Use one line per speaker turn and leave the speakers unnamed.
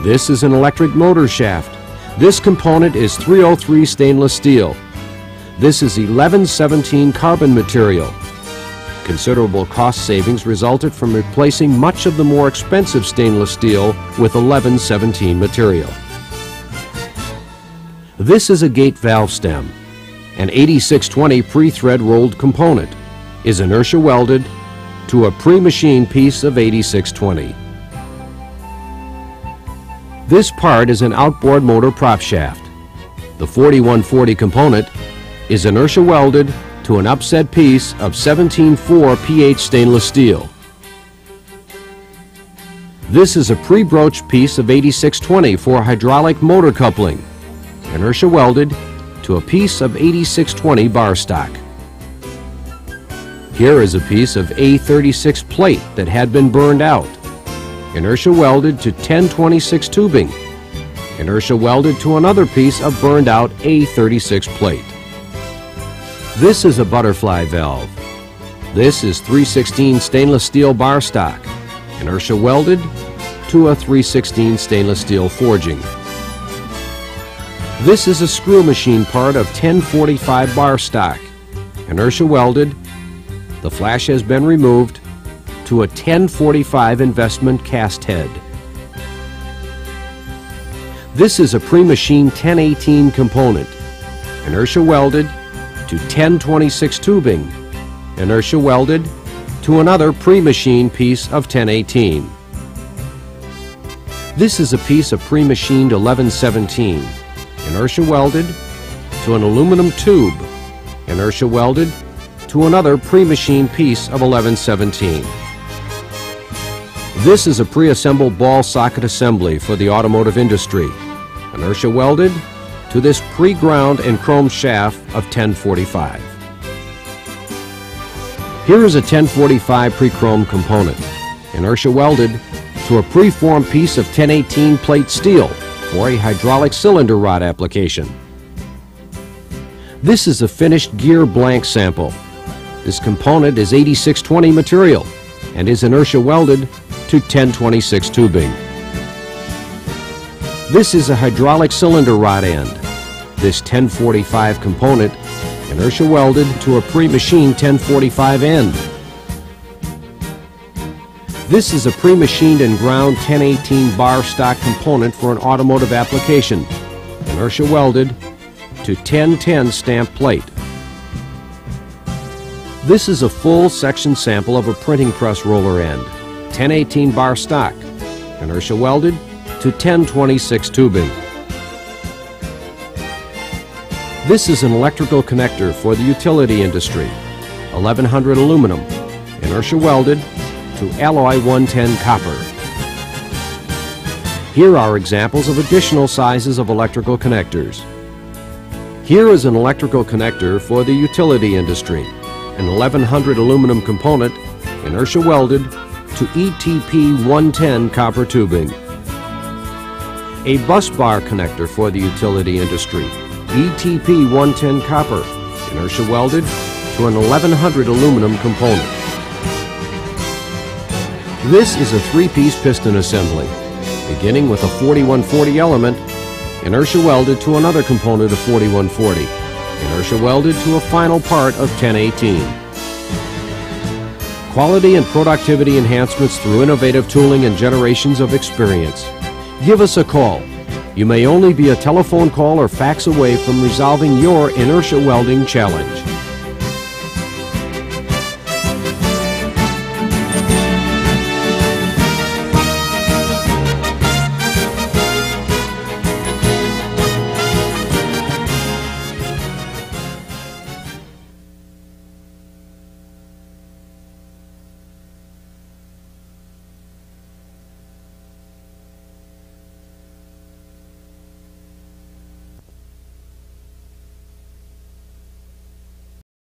This is an electric motor shaft. This component is 303 stainless steel. This is 1117 carbon material. Considerable cost savings resulted from replacing much of the more expensive stainless steel with 1117 material. This is a gate valve stem. An 8620 pre-thread rolled component is inertia welded to a pre-machined piece of 8620. This part is an outboard motor prop shaft. The 4140 component is inertia welded to an upset piece of 17.4 pH stainless steel. This is a pre-broached piece of 8620 for hydraulic motor coupling, inertia welded to a piece of 8620 bar stock. Here is a piece of A36 plate that had been burned out, inertia welded to 1026 tubing, inertia welded to another piece of burned out A36 plate. This is a butterfly valve. This is 316 stainless steel bar stock, inertia welded to a 316 stainless steel forging. This is a screw machine part of 1045 bar stock, inertia welded. The flash has been removed to a 1045 investment cast head. This is a pre-machined 1018 component, inertia welded to 1026 tubing, inertia welded to another pre-machined piece of 1018. This is a piece of pre-machined 1117, inertia welded to an aluminum tube, inertia welded to another pre-machined piece of 1117. This is a pre-assembled ball socket assembly for the automotive industry, inertia welded to this pre-ground and chrome shaft of 1045. Here is a 1045 pre-chrome component, inertia welded to a pre-formed piece of 1018 plate steel for a hydraulic cylinder rod application. This is a finished gear blank sample. This component is 8620 material and is inertia welded to 1026 tubing. This is a hydraulic cylinder rod end. This 1045 component inertia welded to a pre-machined 1045 end. This is a pre-machined and ground 1018 bar stock component for an automotive application, inertia welded to 1010 stamp plate. This is a full section sample of a printing press roller end, 1018 bar stock, inertia welded to 1026 tubing. This is an electrical connector for the utility industry, 1100 aluminum, inertia welded to alloy 110 copper. Here are examples of additional sizes of electrical connectors. Here is an electrical connector for the utility industry, an 1100 aluminum component, inertia welded to ETP 110 copper tubing. A bus bar connector for the utility industry, ETP 110 copper, inertia welded to an 1100 aluminum component. This is a three-piece piston assembly, beginning with a 4140 element, inertia welded to another component of 4140, inertia welded to a final part of 1018. Quality and productivity enhancements through innovative tooling and generations of experience. Give us a call. You may only be a telephone call or fax away from resolving your inertia welding challenge.